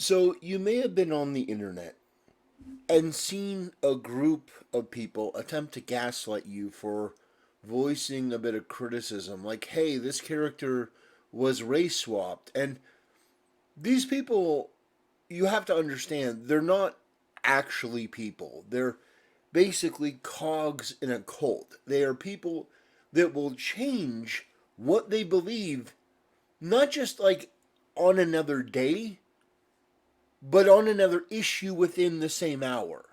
So you may have been on the internet and seen a group of people attempt to gaslight you for voicing a bit of criticism, like, hey, this character was race swapped. And these people, you have to understand, they're not actually people. They're basically cogs in a cult. They are people that will change what they believe, not just like on another day, but on another issue within the same hour.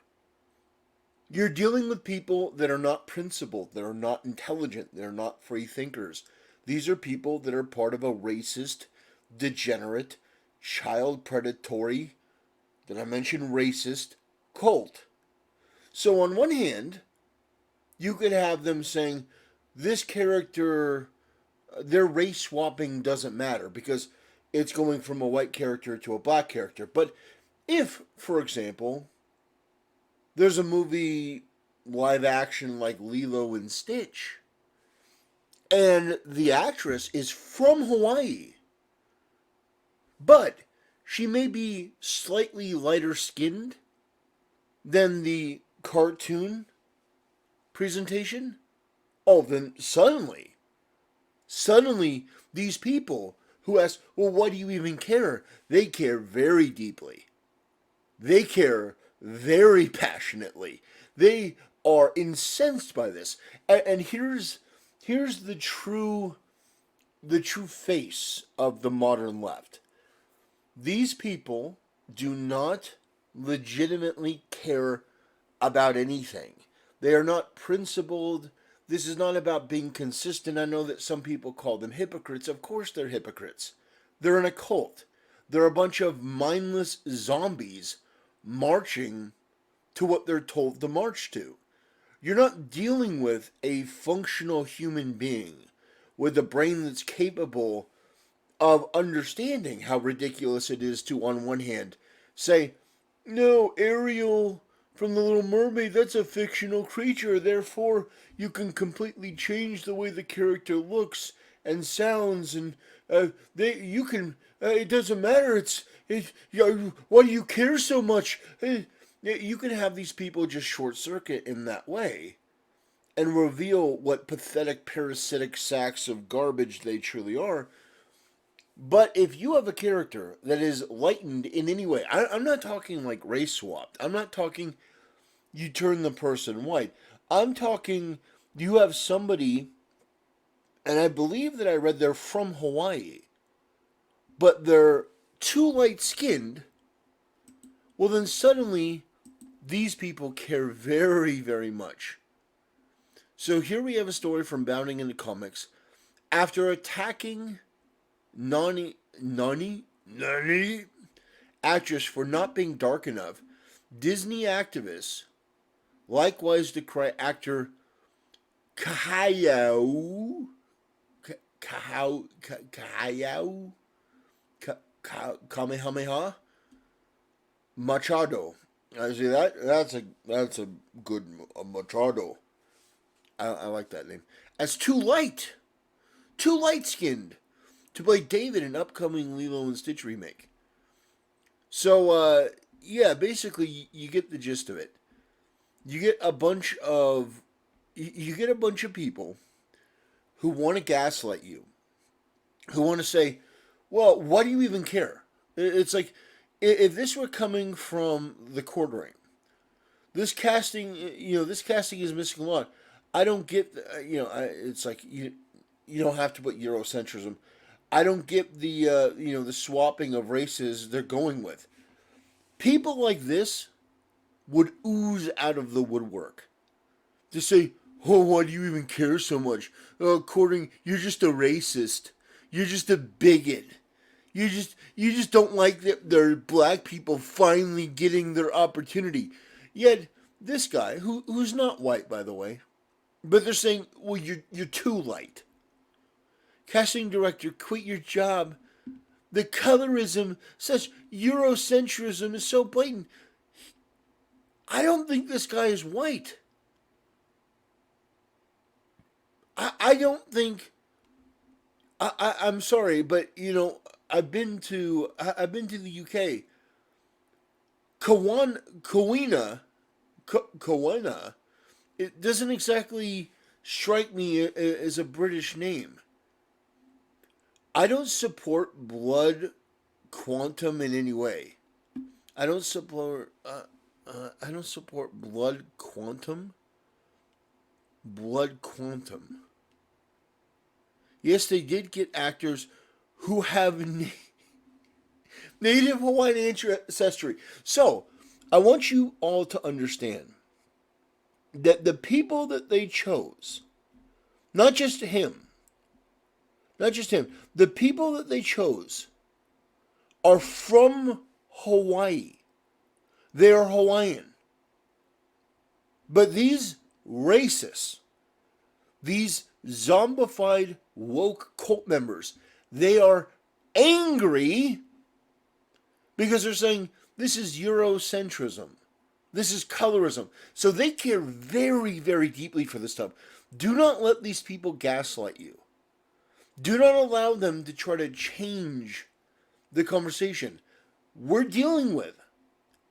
You're dealing with people that are not principled, that are not intelligent, that are not free thinkers. These are people that are part of a racist, degenerate, child predatory, did I mention racist, cult. So, on one hand, you could have them saying, this character, their race swapping doesn't matter because it's going from a white character to a black character. But if, for example, there's a movie live action like Lilo and Stitch, and the actress is from Hawaii, but she may be slightly lighter skinned than the cartoon presentation. Oh, then suddenly, these people who ask, well, what do you even care? They care very deeply. They care very passionately. They are incensed by this. And here's the true face of the modern left. These people do not legitimately care about anything. They are not principled. This is not about being consistent. I know that some people call them hypocrites. Of course, they're hypocrites. They're in a cult. They're a bunch of mindless zombies marching to what they're told to march to. You're not dealing with a functional human being with a brain that's capable of understanding how ridiculous it is to, on one hand, say, no, Ariel from The Little Mermaid, that's a fictional creature, therefore you can completely change the way the character looks and sounds, and you can, it doesn't matter, why do you care so much? You can have these people just short circuit in that way and reveal what pathetic parasitic sacks of garbage they truly are. But if you have a character that is lightened in any way, I'm not talking like race swapped. I'm not talking you turn the person white. I'm talking you have somebody, and I believe that I read they're from Hawaii, but they're too light skinned. Well, then suddenly these people care very, very much. So here we have a story from Bounding into Comics. After attacking Nani actress for not being dark enough, Disney activists likewise decry actor Kahayao Kahayao Kamehameha Machado. I see that. That's a good Machado. I like that name. As too light skinned to play David in upcoming Lilo and Stitch remake. So yeah, basically you get the gist of it. You get a bunch of you get a bunch of people who want to gaslight you, who want to say, "Well, why do you even care?" It's like if this were coming from the quartering, this casting is missing a lot. I don't get, it's like you don't have to put Eurocentrism. I don't get the swapping of races they're going with. People like this would ooze out of the woodwork to say, "Oh, why do you even care so much? According, you're just a racist. You're just a bigot. You just don't like that there are black people finally getting their opportunity." Yet this guy, who's not white by the way, but they're saying, "Well, you're too light. Casting director, quit your job. The colorism, such Eurocentrism is so blatant." I don't think this guy is white. I don't think. I'm sorry, but I've been to the UK. Kawina, it doesn't exactly strike me as a British name. I don't support blood quantum in any way. I don't support. I don't support blood quantum. Blood quantum. Yes, they did get actors who have Native Hawaiian ancestry. So, I want you all to understand that the people that they chose, not just him, not just him, the people that they chose are from Hawaii. They are Hawaiian. But these racists, these zombified woke cult members, they are angry because they're saying this is Eurocentrism. This is colorism. So they care very, very deeply for this stuff. Do not let these people gaslight you. Do not allow them to try to change the conversation. We're dealing with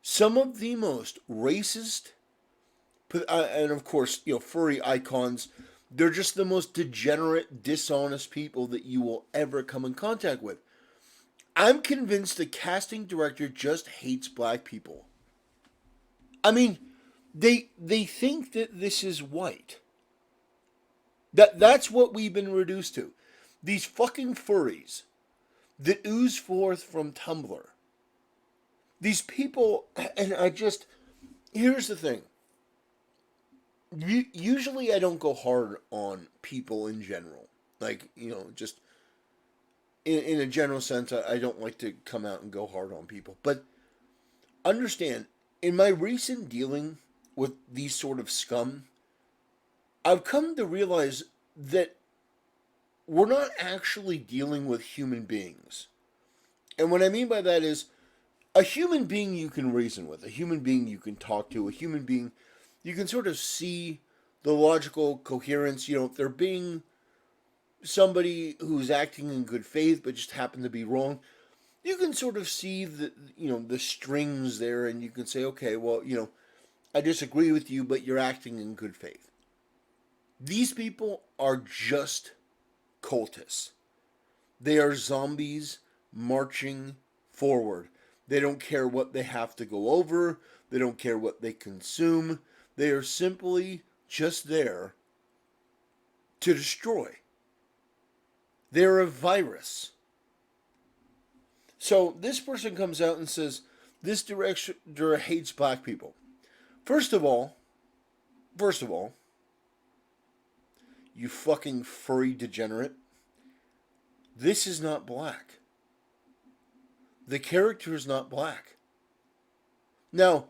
some of the most racist, and of course, furry icons. They're just the most degenerate, dishonest people that you will ever come in contact with. I'm convinced the casting director just hates black people. I mean, they think that this is white. That's what we've been reduced to. These fucking furries that ooze forth from Tumblr. These people, and here's the thing. Usually I don't go hard on people in general. Like, just in a general sense, I don't like to come out and go hard on people. But understand, in my recent dealing with these sort of scum, I've come to realize that we're not actually dealing with human beings. And what I mean by that is a human being you can reason with, a human being you can talk to, a human being you can sort of see the logical coherence. If they're being somebody who's acting in good faith but just happen to be wrong, you can sort of see the strings there, and you can say, okay, well, I disagree with you, but you're acting in good faith. These people are just cultists. They are zombies marching forward. They don't care what they have to go over. They don't care what they consume. They are simply just there to destroy. They're a virus. So this person comes out and says, this director hates black people. First of all, you fucking furry degenerate, this is not black. The character is not black. Now,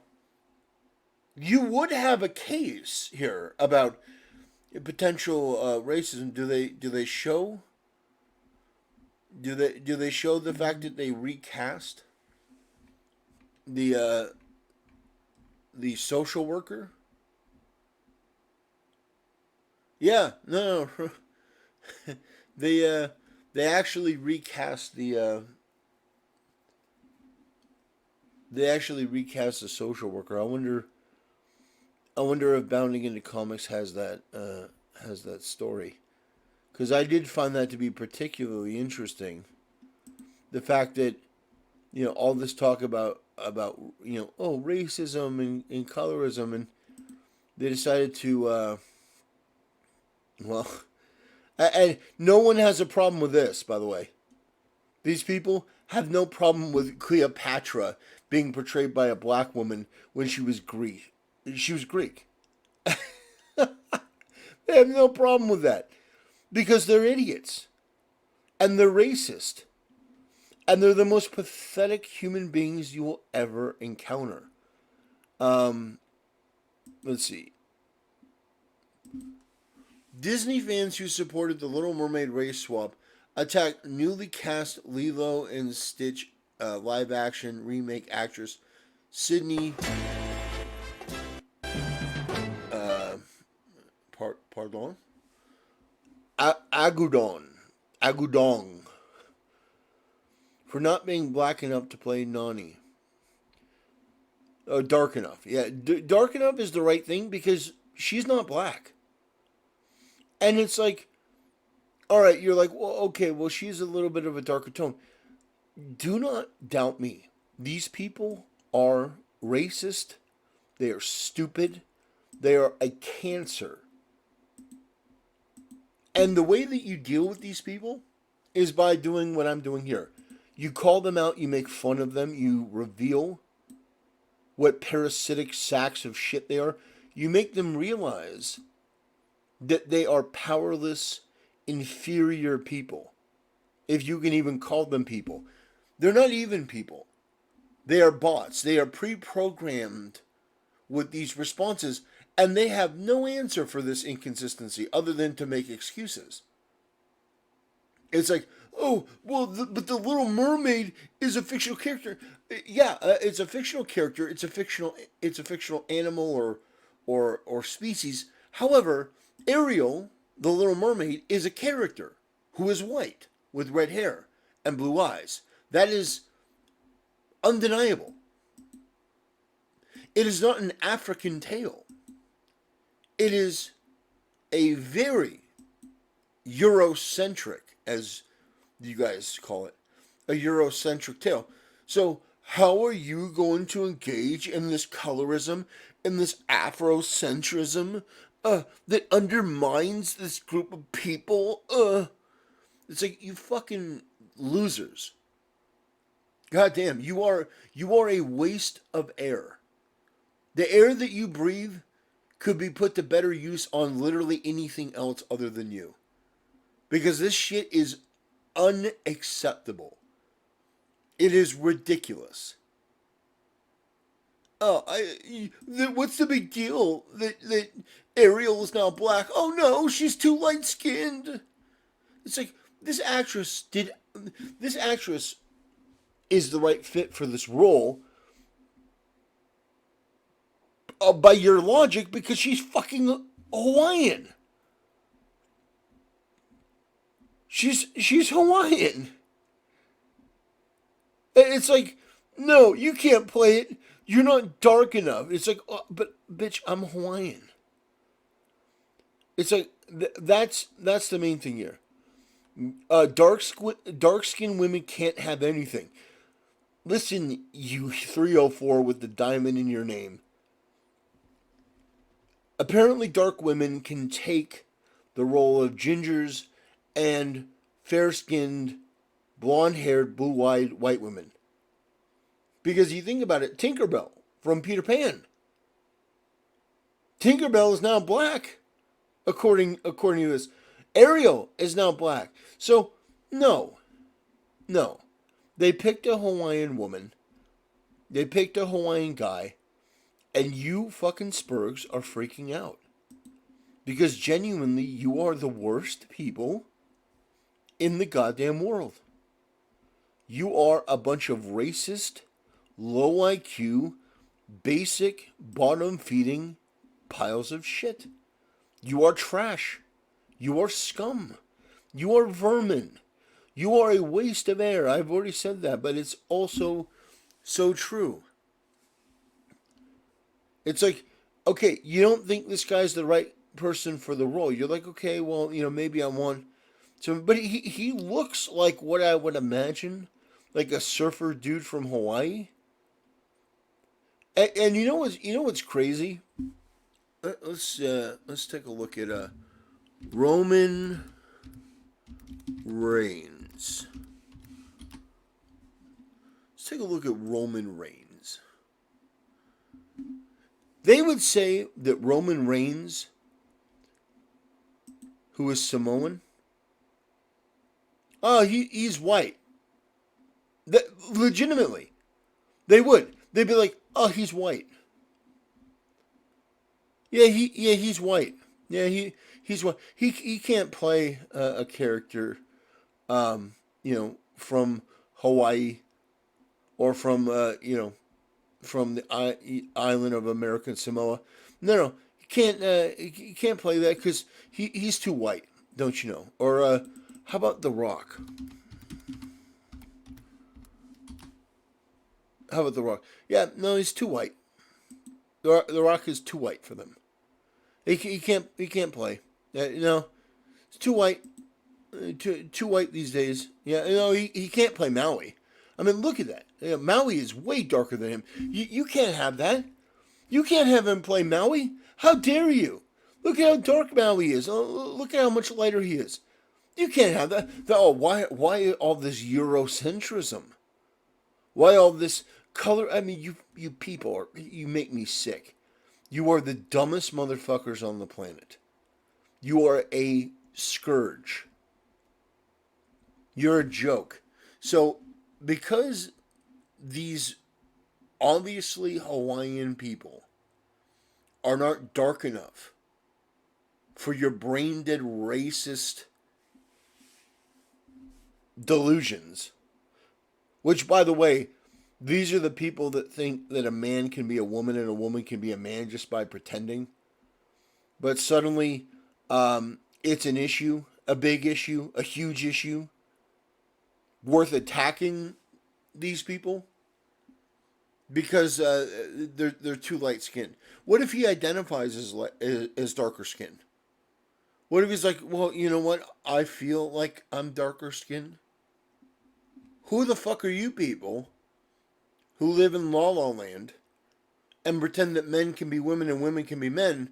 you would have a case here about potential racism. Do they show? Do they show the fact that they recast the social worker? Yeah, no. they actually recast the social worker. I wonder if Bounding into Comics has that story, because I did find that to be particularly interesting. The fact that all this talk about racism and colorism, and they decided to well, and no one has a problem with this, by the way. These people have no problem with Cleopatra being portrayed by a black woman when she was Greek. She was Greek. They have no problem with that because they're idiots and they're racist and they're the most pathetic human beings you will ever encounter. Let's see. Disney fans who supported the Little Mermaid race swap attacked newly cast Lilo and Stitch live action remake actress Sydney pardon? Agudong for not being black enough to play Nani. Dark enough. Yeah, dark enough is the right thing because she's not black. And it's like, all right, you're like, well, okay, well, she's a little bit of a darker tone. Do not doubt me. These people are racist. They are stupid. They are a cancer. And the way that you deal with these people is by doing what I'm doing here. You call them out, you make fun of them, you reveal what parasitic sacks of shit they are. You make them realize that they are powerless, inferior people. If you can even call them people. They're not even people. They are bots. They are pre-programmed with these responses, and they have no answer for this inconsistency other than to make excuses. It's like, oh, well, but the Little Mermaid is a fictional character. Yeah, it's a fictional character. It's a fictional animal or species. However, Ariel, the Little Mermaid, is a character who is white with red hair and blue eyes. That is undeniable. It is not an African tale. It is a very Eurocentric, as you guys call it, a Eurocentric tale. So, how are you going to engage in this colorism, in this Afrocentrism, that undermines this group of people? It's like, you fucking losers. God damn, you are a waste of air. The air that you breathe could be put to better use on literally anything else other than you. Because this shit is unacceptable. It is ridiculous. Oh, what's the big deal that Ariel is now black? Oh no, she's too light skinned. It's like this actress is the right fit for this role. By your logic, because she's fucking Hawaiian. She's Hawaiian. It's like, no, you can't play it. You're not dark enough. It's like, oh, but bitch, I'm Hawaiian. It's like that's the main thing here. Dark skinned women can't have anything. Listen, you 304 with the diamond in your name. Apparently, dark women can take the role of gingers and fair-skinned, blonde-haired, blue-eyed white women. Because you think about it, Tinkerbell from Peter Pan. Tinkerbell is now black, according to this. Ariel is now black. So, no. They picked a Hawaiian woman. They picked a Hawaiian guy. And you fucking Spurgs are freaking out. Because genuinely, you are the worst people in the goddamn world. You are a bunch of racist, low IQ, basic, bottom-feeding piles of shit. You are trash. You are scum. You are vermin. You are a waste of air. I've already said that, but it's also so true. It's like, okay, you don't think this guy's the right person for the role. You're like, okay, well, maybe I want so, but he looks like what I would imagine, like a surfer dude from Hawaii. And you know what's crazy? Let's take a look at Roman Reigns. Let's take a look at Roman Reigns. They would say that Roman Reigns, who is Samoan, he's white. Legitimately, they would. They'd be like, oh, he's white. He's white. He's white. He can't play a character, from Hawaii, or from the island of American Samoa. No, he can't play that because he's too white, don't you know? Or how about The Rock? How about The Rock? Yeah, no, he's too white. The Rock is too white for them. He can't play. It's too white. Too white these days. Yeah, he can't play Maui. I mean, look at that. Maui is way darker than him. You can't have that. You can't have him play Maui. How dare you? Look at how dark Maui is. Look at how much lighter he is. You can't have that. Why all this Eurocentrism? Why all this color? I mean, you people you make me sick. You are the dumbest motherfuckers on the planet. You are a scourge. You're a joke. So, because these obviously Hawaiian people are not dark enough for your brain dead racist delusions, which, by the way, these are the people that think that a man can be a woman and a woman can be a man just by pretending. But suddenly, it's an issue, a big issue, a huge issue, worth attacking these people because they're too light skinned. What if he identifies as darker skinned? What if he's like, well, you know what? I feel like I'm darker skinned. Who the fuck are you people who live in La La Land and pretend that men can be women and women can be men?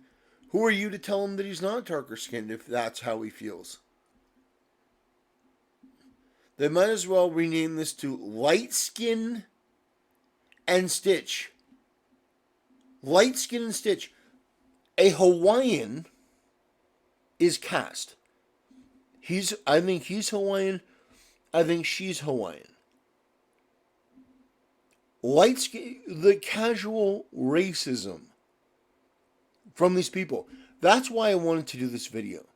Who are you to tell him that he's not darker skinned if that's how he feels? They might as well rename this to Light Skin and Stitch. Light Skin and Stitch. A Hawaiian is cast. I think he's Hawaiian. I think she's Hawaiian. Light skin, the casual racism from these people. That's why I wanted to do this video.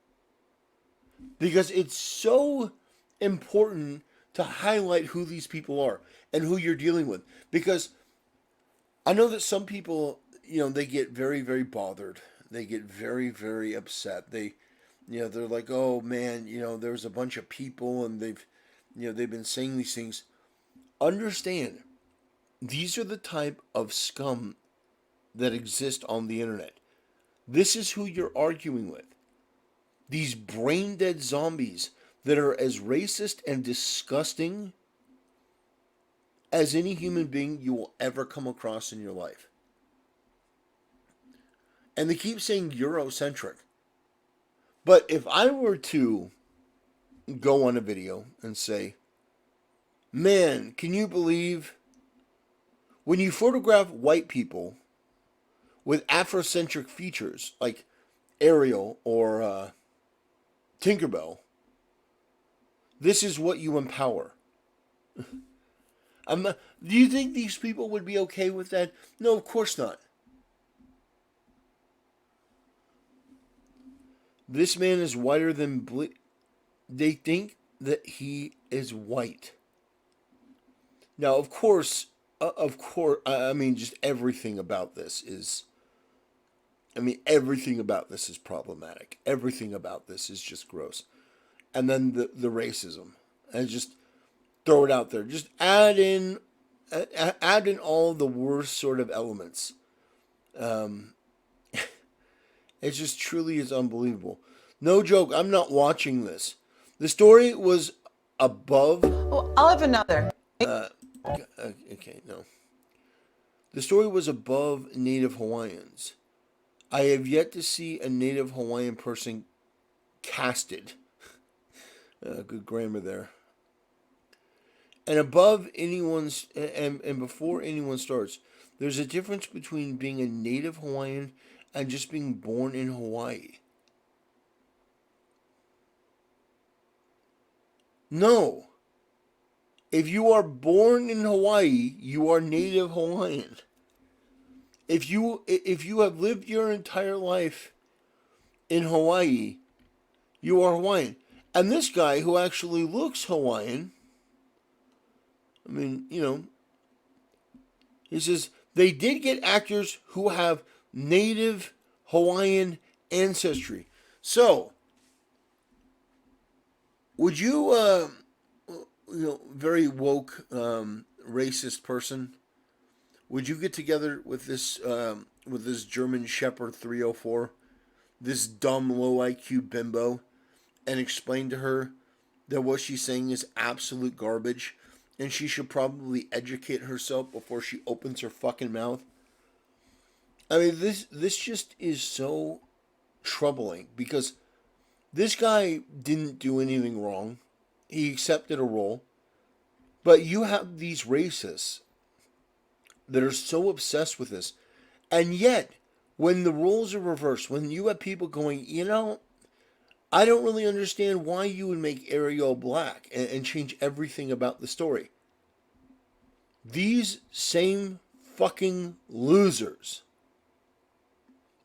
Because it's so important to highlight who these people are and who you're dealing with. Because I know that some people, they get very, very bothered. They get very, very upset. They're like, oh man, there's a bunch of people and they've been saying these things. Understand, these are the type of scum that exist on the internet. This is who you're arguing with. These brain dead zombies that are as racist and disgusting as any human being you will ever come across in your life. And they keep saying Eurocentric. But if I were to go on a video and say, man, can you believe when you photograph white people with Afrocentric features like Ariel or Tinkerbell, this is what you empower. Do you think these people would be okay with that? No, of course not. This man is whiter than they think that he is white. Now, of course, I mean, just everything about this is. Everything about this is problematic. Everything about this is just gross. And then the racism, and just throw it out there. Just add in all the worst sort of elements. It just truly is unbelievable. No joke, I'm not watching this. The story was above. Oh, I'll have another. Okay, no. The story was above Native Hawaiians. I have yet to see a Native Hawaiian person casted. Good grammar there. And above anyone's and before anyone starts, there's a difference between being a Native Hawaiian and just being born in Hawaii. No. If you are born in Hawaii, you are Native Hawaiian. If you have lived your entire life in Hawaii, you are Hawaiian. And this guy who actually looks Hawaiian, he says they did get actors who have Native Hawaiian ancestry. So, would you, very woke, racist person, would you get together with this German Shepherd 304, this dumb low IQ bimbo, and explain to her that what she's saying is absolute garbage, and she should probably educate herself before she opens her fucking mouth? I mean, this just is so troubling because this guy didn't do anything wrong. He accepted a role, but you have these racists that are so obsessed with this, and yet when the roles are reversed, when you have people going, I don't really understand why you would make Ariel black and change everything about the story. These same fucking losers,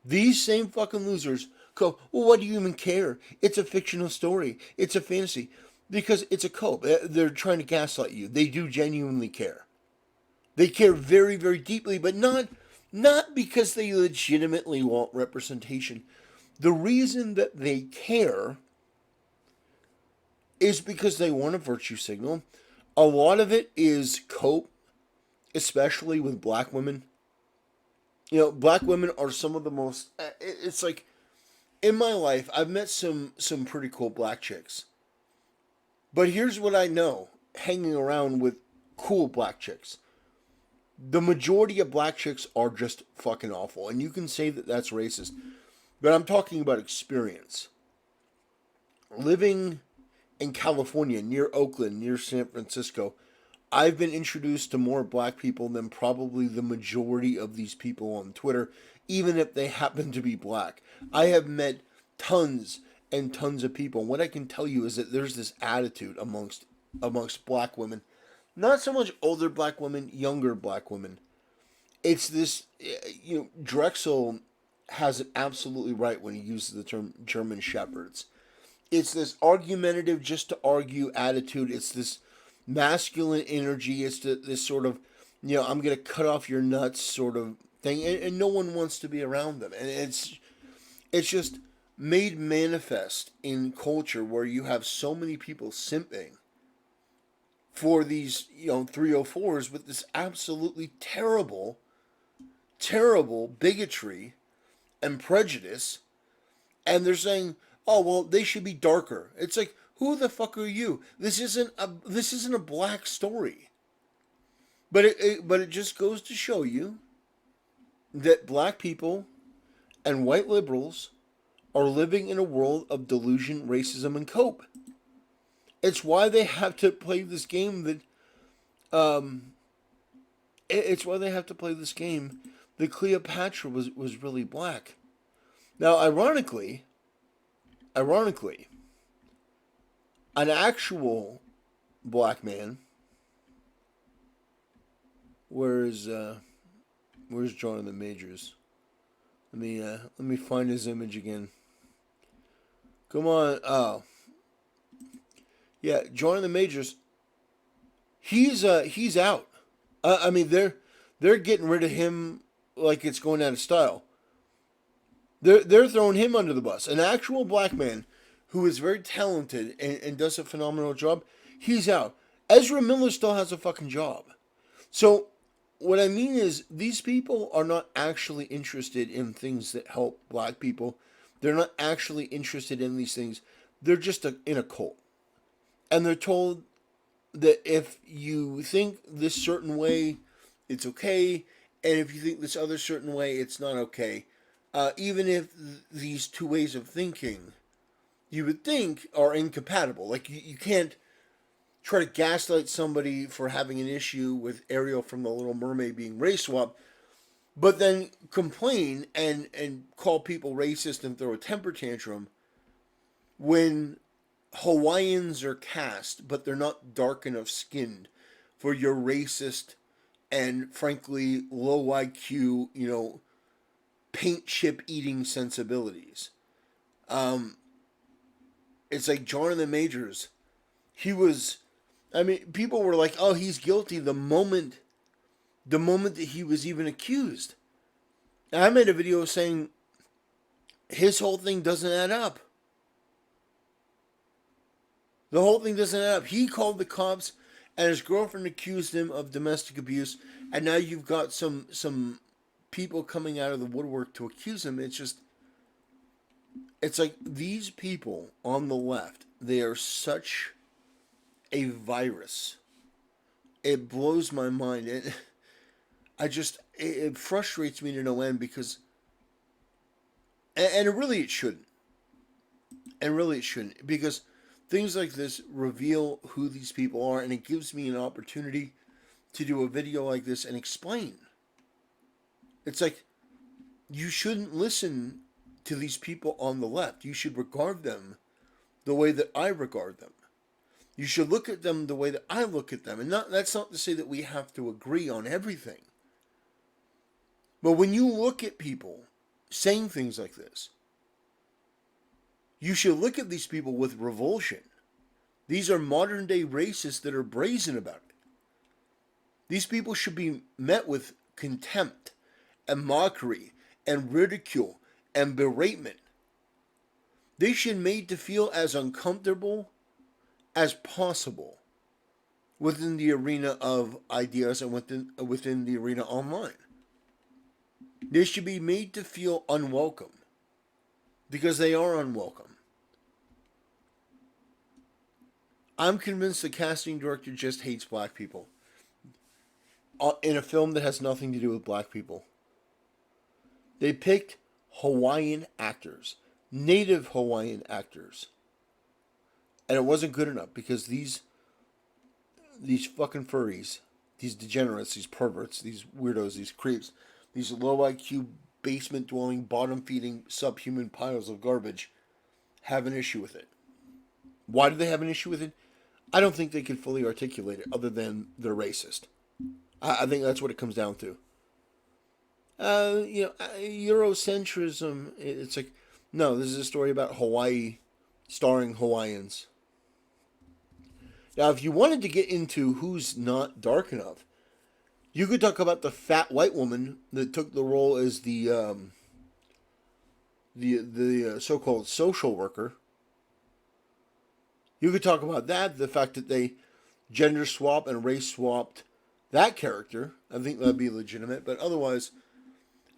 these same fucking losers go, well, what do you even care? It's a fictional story. It's a fantasy. Because it's a cope. They're trying to gaslight you. They do genuinely care. They care very, very deeply, but not because they legitimately want representation. The reason that they care is because they want a virtue signal. A lot of it is cope, especially with black women. Black women are some of the most. It's like in my life, I've met some pretty cool black chicks. But here's what I know: hanging around with cool black chicks, the majority of black chicks are just fucking awful, and you can say that that's racist. But I'm talking about experience. Living in California, near Oakland, near San Francisco, I've been introduced to more black people than probably the majority of these people on Twitter, even if they happen to be black. I have met tons and tons of people. And what I can tell you is that there's this attitude amongst black women. Not so much older black women, younger black women. It's this, Drexel has it absolutely right when he uses the term German shepherds. It's this argumentative, just to argue attitude. It's this masculine energy. It's this sort of, I'm going to cut off your nuts sort of thing. And no one wants to be around them. And it's just made manifest in culture where you have so many people simping for these, 304s with this absolutely terrible, terrible bigotry and prejudice. And they're saying, oh, well, they should be darker. It's like, who the fuck are you? This isn't a black story. But it just goes to show you that black people and white liberals are living in a world of delusion, racism, and cope. It's why they have to play this game it's why they have to play this game that Cleopatra was really black. Now, ironically, an actual black man. Where's Jonathan Majors? Let me find his image again. Come on. Oh, yeah, Jonathan Majors. He's out. They're getting rid of him like it's going out of style. They're throwing him under the bus. An actual black man who is very talented and does a phenomenal job. He's out. Ezra Miller still has a fucking job. So what I mean is these people are not actually interested in things that help black people. They're not actually interested in these things. They're just in a cult. And they're told that if you think this certain way, it's okay. And if you think this other certain way, it's not okay. Even if these two ways of thinking, you would think, are incompatible. Like, you can't try to gaslight somebody for having an issue with Ariel from The Little Mermaid being race swapped, but then complain and call people racist and throw a temper tantrum when Hawaiians are cast, but they're not dark enough skinned for your racist and frankly low IQ, paint chip eating sensibilities. It's like Jonathan Majors. People were like, "Oh, he's guilty." The moment that he was even accused, and I made a video saying his whole thing doesn't add up. The whole thing doesn't add up. He called the cops and his girlfriend accused him of domestic abuse, and now you've got some people coming out of the woodwork to accuse him. It's like these people on the left, they are such a virus. It blows my mind. It frustrates me to no end because, and really it shouldn't, and really it shouldn't, because things like this reveal who these people are, and it gives me an opportunity to do a video like this and explain. It's like you shouldn't listen to these people on the left. You should regard them the way that I regard them. You should look at them the way that I look at them. And that's not to say that we have to agree on everything. But when you look at people saying things like this, you should look at these people with revulsion. These are modern day racists that are brazen about it. These people should be met with contempt and mockery and ridicule and beratement. They should be made to feel as uncomfortable as possible within the arena of ideas and within the arena online. They should be made to feel unwelcome because they are unwelcome. I'm convinced the casting director just hates black people in a film that has nothing to do with black people. They picked Hawaiian actors, native Hawaiian actors, and it wasn't good enough because these fucking furries, these degenerates, these perverts, these weirdos, these creeps, these low IQ, basement dwelling, bottom feeding, subhuman piles of garbage have an issue with it. Why do they have an issue with it? I don't think they can fully articulate it other than they're racist. I think that's what it comes down to. Eurocentrism, it's like, no, this is a story about Hawaii starring Hawaiians. Now, if you wanted to get into who's not dark enough, you could talk about the fat white woman that took the role as the so-called social worker. You could talk about that, the fact that they gender swap and race swapped that character. I think that'd be legitimate, but otherwise,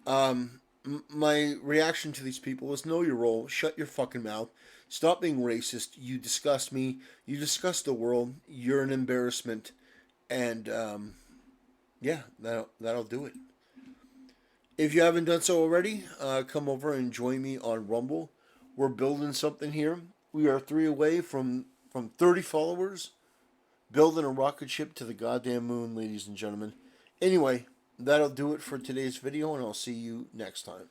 my reaction to these people is know your role, shut your fucking mouth, stop being racist. You disgust me. You disgust the world. You're an embarrassment, and yeah, that'll do it. If you haven't done so already, come over and join me on Rumble. We're building something here. We are 3 away from 30 followers. Building a rocket ship to the goddamn moon, ladies and gentlemen. Anyway, that'll do it for today's video, and I'll see you next time.